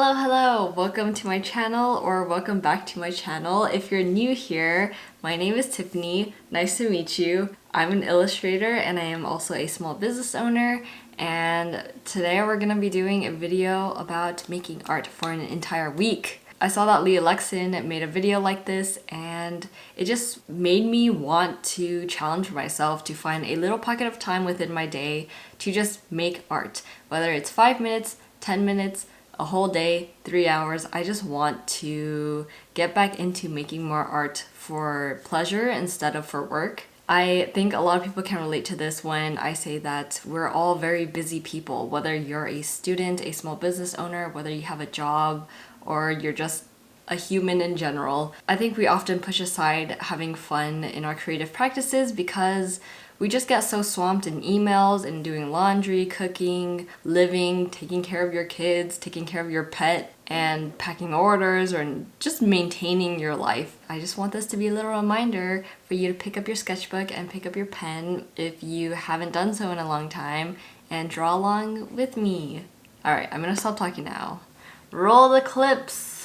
Hello, welcome to my channel or welcome back to my channel. If you're new here, my name is Tiffany. Nice to meet you. I'm an illustrator and I am also a small business owner, and today we're gonna be doing a video about making art for an entire week. I saw that Lee Alexin made a video like this and it just made me want to challenge myself to find a little pocket of time within my day to just make art. Whether it's 5 minutes, 10 minutes, a whole day, 3 hours, I just want to get back into making more art for pleasure instead of for work. I think a lot of people can relate to this when I say that we're all very busy people, whether you're a student, a small business owner, whether you have a job, or you're just a human in general. I think we often push aside having fun in our creative practices because we just get so swamped in emails and doing laundry, cooking, living, taking care of your kids, taking care of your pet, and packing orders, or just maintaining your life. I just want this to be a little reminder for you to pick up your sketchbook and pick up your pen if you haven't done so in a long time, and draw along with me. Alright, I'm gonna stop talking now. Roll the clips!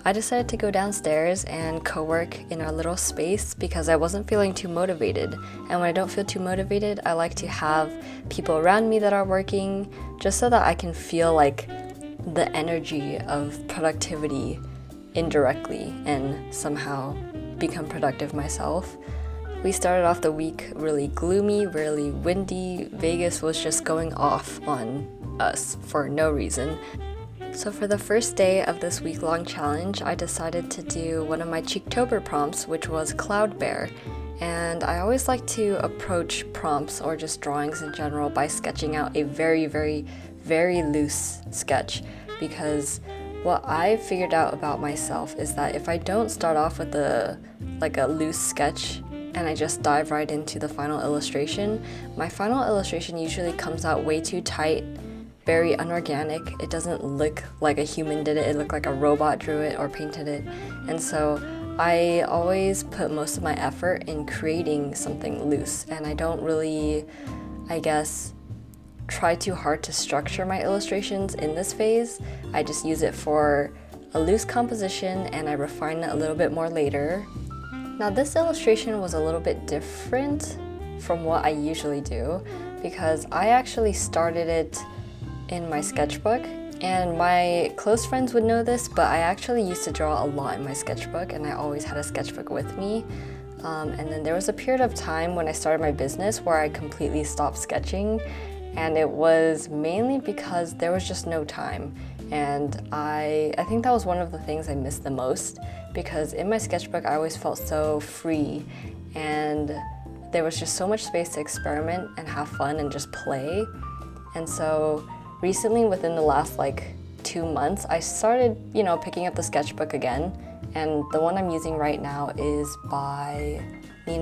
I decided to go downstairs and co-work in our little space because I wasn't feeling too motivated. And when I don't feel too motivated, I like to have people around me that are working just so that I can feel like the energy of productivity indirectly and somehow become productive myself. We started off the week really gloomy, really windy. Vegas was just going off on us for no reason. So for the first day of this week-long challenge, I decided to do one of my Cheektober prompts, which was Cloudbear. And I always like to approach prompts or just drawings in general by sketching out a very loose sketch, because what I figured out about myself is that if I don't start off with a loose sketch and I just dive right into the final illustration, my final illustration usually comes out way too tight, very unorganic. It doesn't look like a human did it. It looked like a robot drew it or painted it. And so I always put most of my effort in creating something loose, and I don't really, I guess, try too hard to structure my illustrations in this phase. I just use it for a loose composition and I refine it a little bit more later. Now this illustration was a little bit different from what I usually do because I actually started it in my sketchbook, and my close friends would know this, but I actually used to draw a lot in my sketchbook and I always had a sketchbook with me. And then there was a period of time when I started my business where I completely stopped sketching, and it was mainly because there was just no time. And I think that was one of the things I missed the most, because in my sketchbook I always felt so free and there was just so much space to experiment and have fun and just play. And so recently, within the last 2 months, I started, picking up the sketchbook again, and the one I'm using right now is by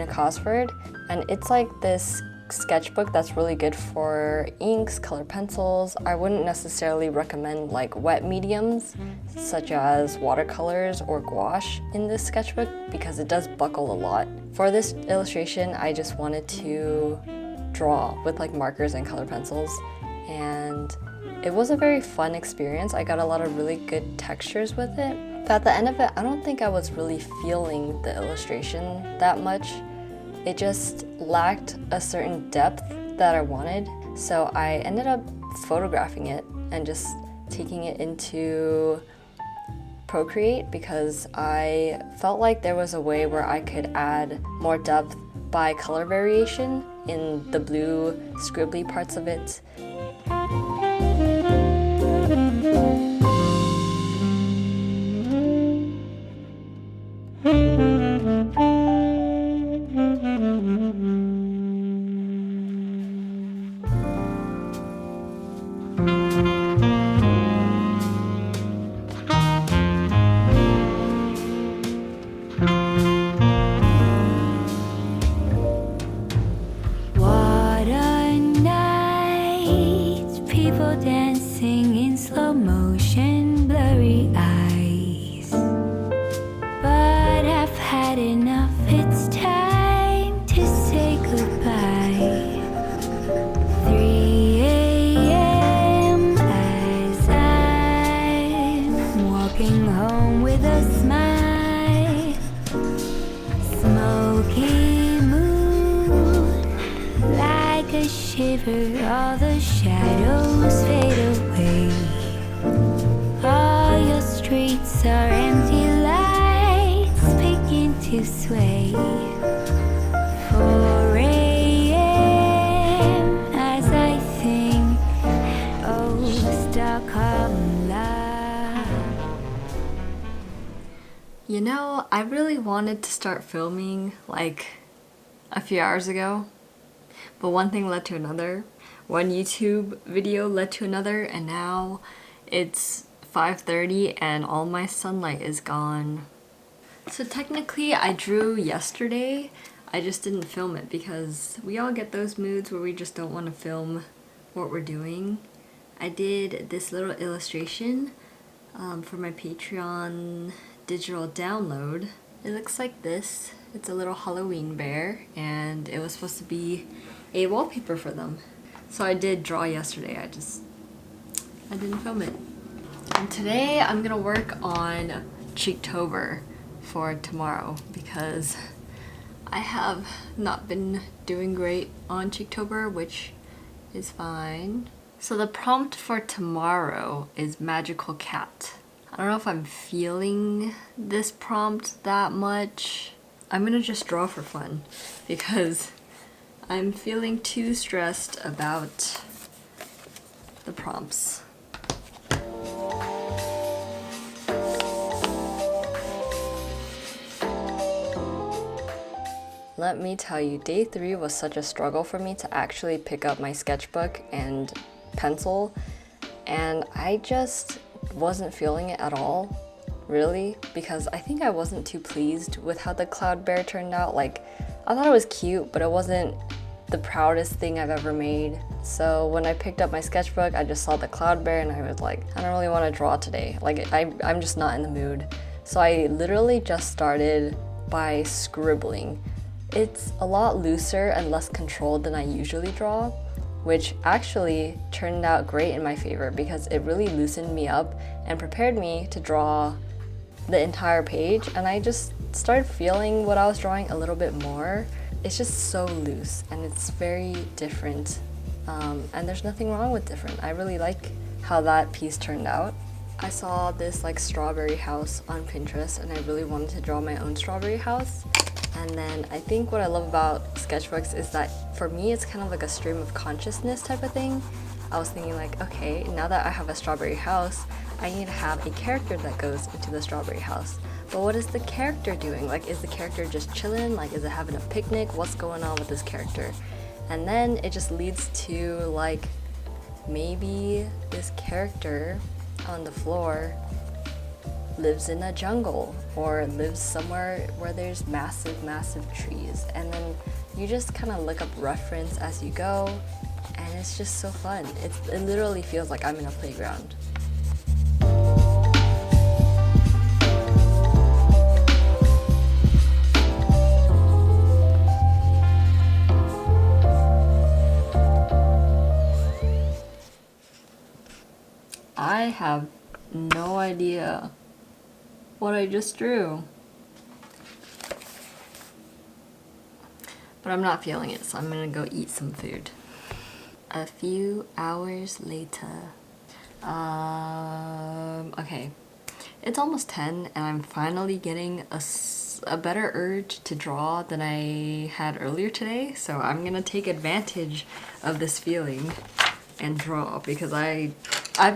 Cosford, and it's like this sketchbook that's really good for inks, color pencils. I wouldn't necessarily recommend wet mediums such as watercolors or gouache in this sketchbook because it does buckle a lot. For this illustration, I just wanted to draw with markers and color pencils, and it was a very fun experience. I got a lot of really good textures with it. But at the end of it, I don't think I was really feeling the illustration that much. It just lacked a certain depth that I wanted. So I ended up photographing it and just taking it into Procreate because I felt like there was a way where I could add more depth by color variation in the blue scribbly parts of it. What a night, people dancing in slow motion, blurry eyes. But I've had enough, it's time. after all the shadows fade away. All your streets are empty lights begin to sway. 4 a.m. as I think, oh, Stockholm love. You know, I really wanted to start filming like a few hours ago, but one thing led to another. One YouTube video led to another, and now it's 5:30 and all my sunlight is gone. So technically I drew yesterday, I just didn't film it because we all get those moods where we just don't want to film what we're doing. I did this little illustration for my Patreon digital download. It looks like this. It's a little Halloween bear, and it was supposed to be a wallpaper for them. So I did draw yesterday, I didn't film it. And today I'm gonna work on Cheektober for tomorrow because I have not been doing great on Cheektober, which is fine. So the prompt for tomorrow is magical cat. I don't know if I'm feeling this prompt that much. I'm gonna just draw for fun because I'm feeling too stressed about the prompts. Let me tell you, day 3 was such a struggle for me to actually pick up my sketchbook and pencil, and I just wasn't feeling it at all, really, because I think I wasn't too pleased with how the Cloudbear turned out. Like, I thought it was cute, but it wasn't the proudest thing I've ever made. So when I picked up my sketchbook, I just saw the Cloudbear and I was like, I don't really want to draw today. Like, I'm just not in the mood. So I literally just started by scribbling. It's a lot looser and less controlled than I usually draw, which actually turned out great in my favor because it really loosened me up and prepared me to draw the entire page, and I just started feeling what I was drawing a little bit more. It's just so loose and it's very different, and there's nothing wrong with different. I really like how that piece turned out. I saw this like strawberry house on Pinterest and I really wanted to draw my own strawberry house. And then I think what I love about sketchbooks is that for me it's kind of like a stream of consciousness type of thing. I was thinking like, okay, now that I have a strawberry house, I need to have a character that goes into the strawberry house. But what is the character doing? Like, is the character just chilling? Like, is it having a picnic? What's going on with this character? And then it just leads to like, maybe this character on the floor lives in a jungle or lives somewhere where there's massive trees, and then you just kind of look up reference as you go, and it's just so fun. It literally feels like I'm in a playground. I have no idea what I just drew. But I'm not feeling it, so I'm gonna go eat some food. A few hours later. Okay. It's almost 10 and I'm finally getting a better urge to draw than I had earlier today, so I'm gonna take advantage of this feeling and draw because I've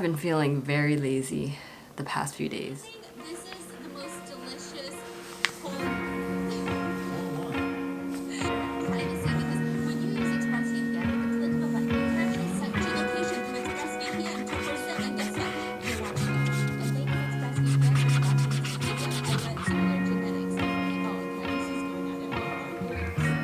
been feeling very lazy the past few days. This is the most delicious whole. Trying to say because when you use ExpressVPN, if it's linked to a button, it actually sent to location from ExpressVPN to person and gets sent to your watching. And maybe ExpressVPN is watching this video. I went similar genetics. Oh, okay, this is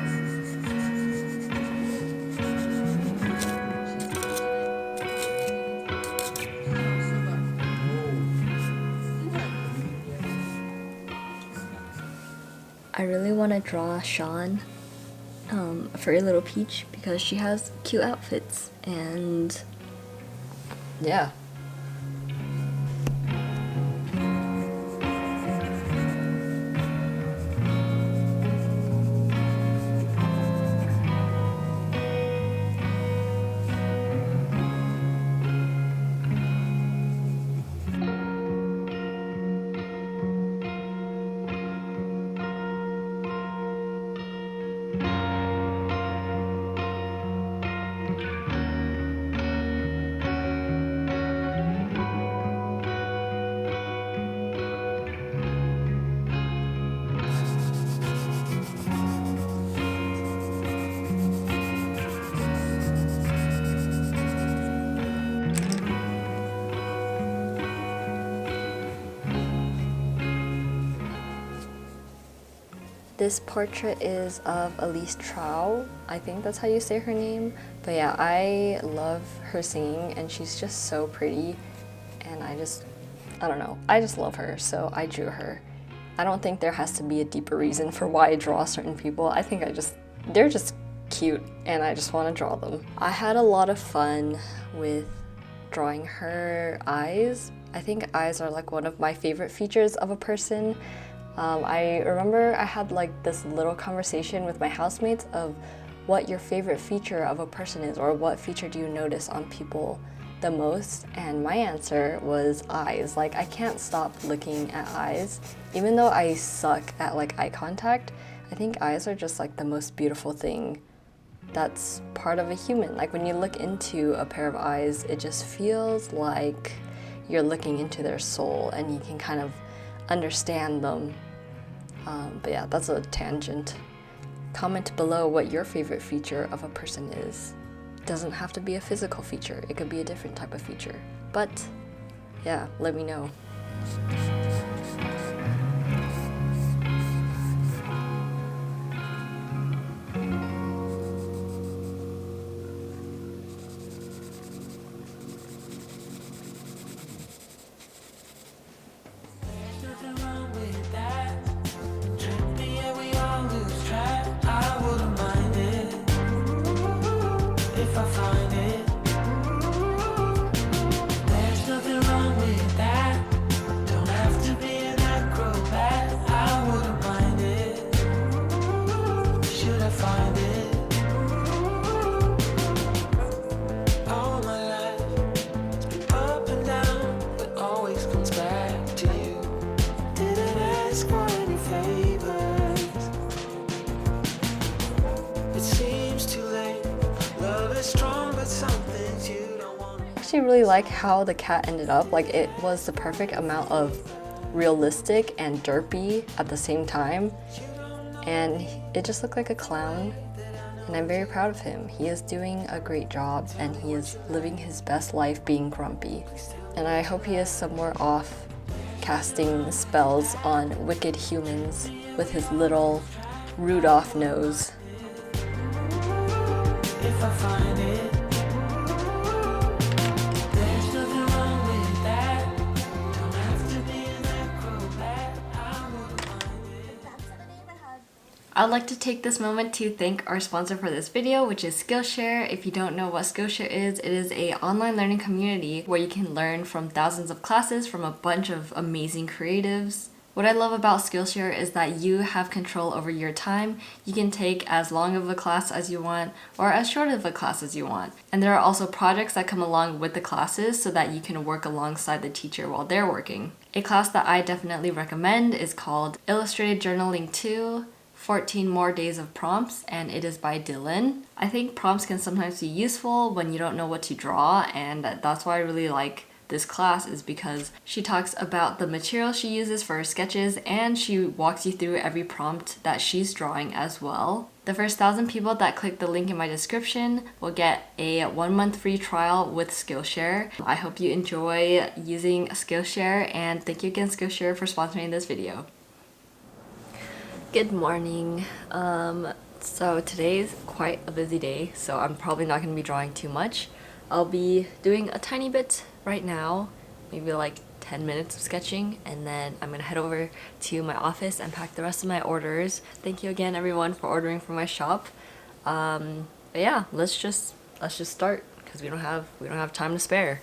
going on it. I really want to draw Sean, Furry Little Peach, because she has cute outfits, and yeah. This portrait is of Elise Trouw. I think that's how you say her name. But yeah, I love her singing and she's just so pretty. And I don't know, I just love her, so I drew her. I don't think there has to be a deeper reason for why I draw certain people. I think they're just cute and I just want to draw them. I had a lot of fun with drawing her eyes. I think eyes are like one of my favorite features of a person. I remember I had like this little conversation with my housemates of what your favorite feature of a person is, or what feature do you notice on people the most, and my answer was eyes. Like, I can't stop looking at eyes. Even though I suck at like eye contact, I think eyes are just like the most beautiful thing that's part of a human. Like when you look into a pair of eyes, it just feels like you're looking into their soul and you can kind of understand them. But yeah, that's a tangent. Comment below what your favorite feature of a person is. It doesn't have to be a physical feature, it could be a different type of feature. But yeah, let me know. I actually really like how the cat ended up. Like, it was the perfect amount of realistic and derpy at the same time, and it just looked like a clown, and I'm very proud of him. He is doing a great job and he is living his best life being grumpy, and I hope he is somewhere off casting spells on wicked humans with his little Rudolph nose. If I find it. I'd like to take this moment to thank our sponsor for this video, which is Skillshare. If you don't know what Skillshare is, it is an online learning community where you can learn from thousands of classes from a bunch of amazing creatives. What I love about Skillshare is that you have control over your time. You can take as long of a class as you want or as short of a class as you want. And there are also projects that come along with the classes so that you can work alongside the teacher while they're working. A class that I definitely recommend is called Illustrated Journaling 2. 14 More Days of Prompts, and it is by Dylan. I think prompts can sometimes be useful when you don't know what to draw, and that's why I really like this class, is because she talks about the material she uses for her sketches and she walks you through every prompt that she's drawing as well. The first 1,000 people that click the link in my description will get a 1-month free trial with Skillshare. I hope you enjoy using Skillshare, and thank you again, Skillshare, for sponsoring this video. Good morning. So today's quite a busy day, so I'm probably not going to be drawing too much. I'll be doing a tiny bit right now, maybe like 10 minutes of sketching, and then I'm gonna head over to my office and pack the rest of my orders. Thank you again, everyone, for ordering from my shop. But yeah, let's just start, because we don't have time to spare.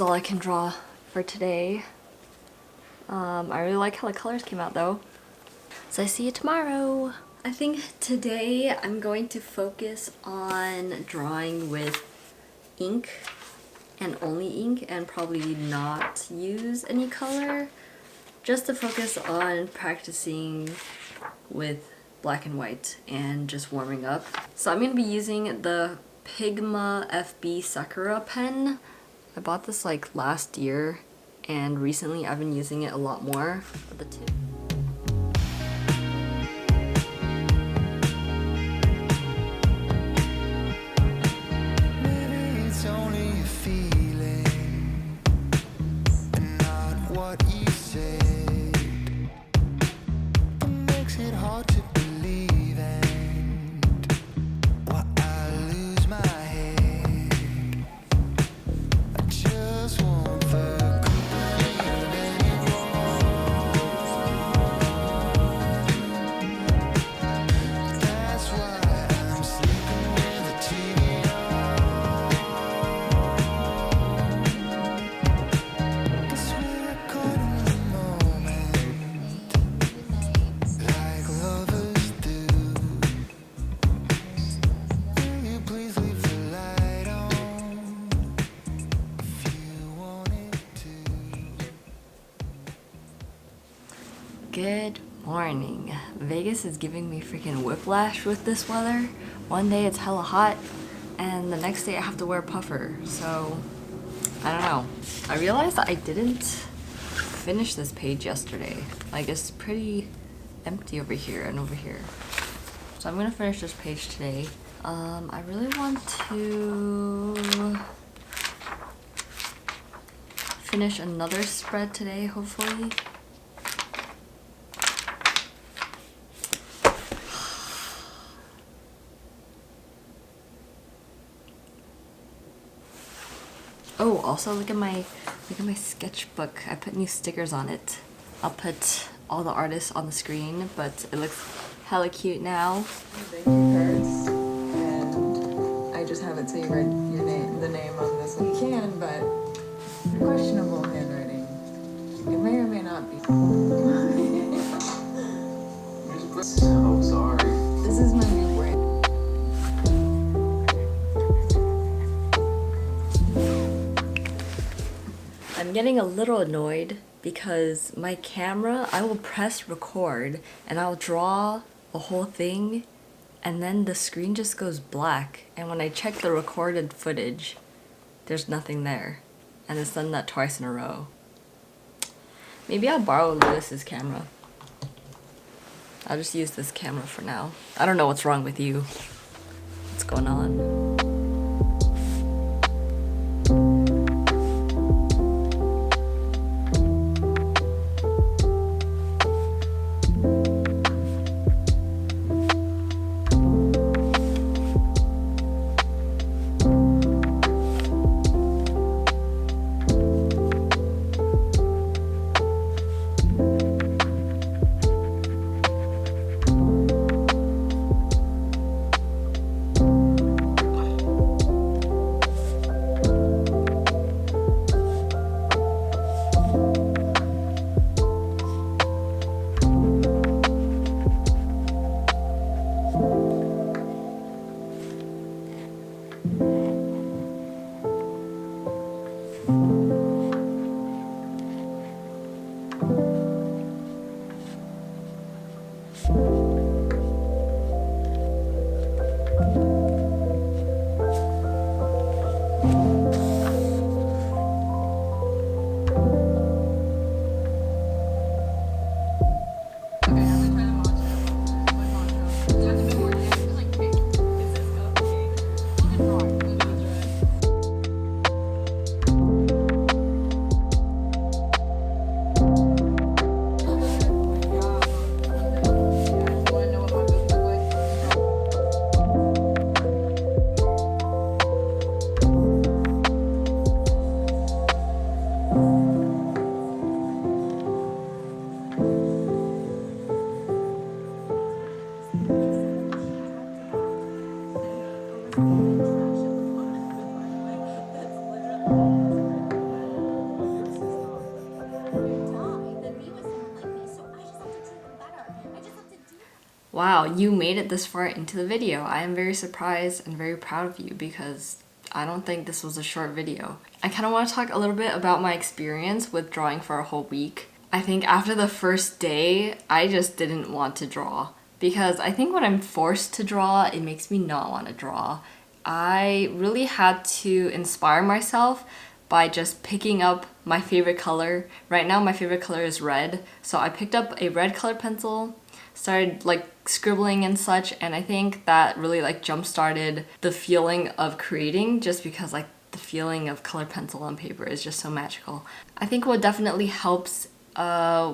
is all I can draw for today. I really like how the colors came out though. So I see you tomorrow. I think today I'm going to focus on drawing with ink and only ink and probably not use any color, just to focus on practicing with black and white and just warming up. So I'm going to be using the Pigma FB Sakura pen. I bought this like last year and recently I've been using it a lot more. The tip. Good morning. Vegas is giving me freaking whiplash with this weather. One day it's hella hot and the next day I have to wear a puffer. So I don't know. I realized that I didn't finish this page yesterday. Like it's pretty empty over here and over here. So I'm gonna finish this page today. I really want to finish another spread today, hopefully. Oh, also look at my sketchbook. I put new stickers on it. I'll put all the artists on the screen, but it looks hella cute now. Thank you cards, and I just have it so you write your name, the name on this. You can, but questionable handwriting. It may or may not be. So sorry. This is my new brain. I'm getting a little annoyed because my camera, I will press record and I'll draw the whole thing and then the screen just goes black, and when I check the recorded footage there's nothing there, and it's done that twice in a row. Maybe I'll borrow Lewis's camera. I'll just use this camera for now. I don't know what's wrong with you. What's going on? Wow, you made it this far into the video. I am very surprised and very proud of you because I don't think this was a short video. I kind of want to talk a little bit about my experience with drawing for a whole week. I think after the first day, I just didn't want to draw because I think when I'm forced to draw, it makes me not want to draw. I really had to inspire myself by just picking up my favorite color. Right now my favorite color is red, so I picked up a red colored pencil, started like scribbling and such, and I think that really like jump-started the feeling of creating, just because like the feeling of colored pencil on paper is just so magical. I think what definitely helps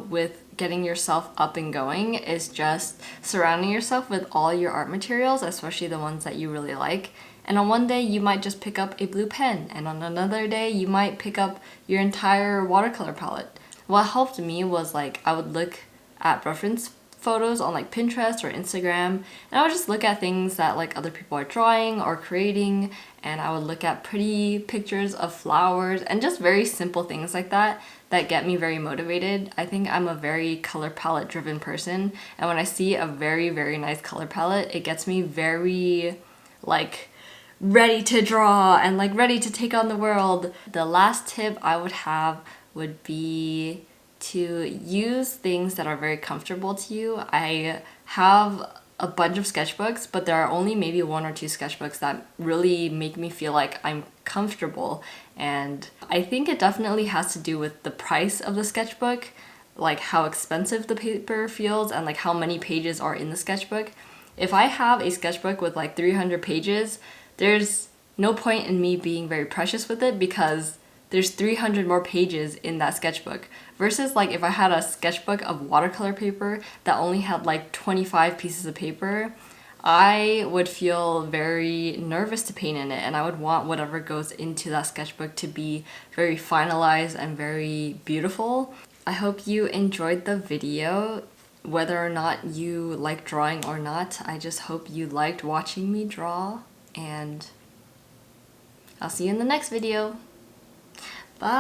with getting yourself up and going is just surrounding yourself with all your art materials, especially the ones that you really like. And on one day you might just pick up a blue pen, and on another day you might pick up your entire watercolor palette. What helped me was like I would look at reference photos on like Pinterest or Instagram, and I would just look at things that like other people are drawing or creating, and I would look at pretty pictures of flowers and just very simple things like that that get me very motivated. I think I'm a very color palette driven person, and when I see a very, very nice color palette, it gets me very like ready to draw and like ready to take on the world. The last tip I would have would be to use things that are very comfortable to you. I have a bunch of sketchbooks, but there are only maybe 1 or 2 sketchbooks that really make me feel like I'm comfortable, and I think it definitely has to do with the price of the sketchbook, like how expensive the paper feels and like how many pages are in the sketchbook. If I have a sketchbook with like 300 pages, there's no point in me being very precious with it because there's 300 more pages in that sketchbook, versus like if I had a sketchbook of watercolor paper that only had like 25 pieces of paper, I would feel very nervous to paint in it, and I would want whatever goes into that sketchbook to be very finalized and very beautiful. I hope you enjoyed the video. Whether or not you like drawing or not, I just hope you liked watching me draw, and I'll see you in the next video. Bye!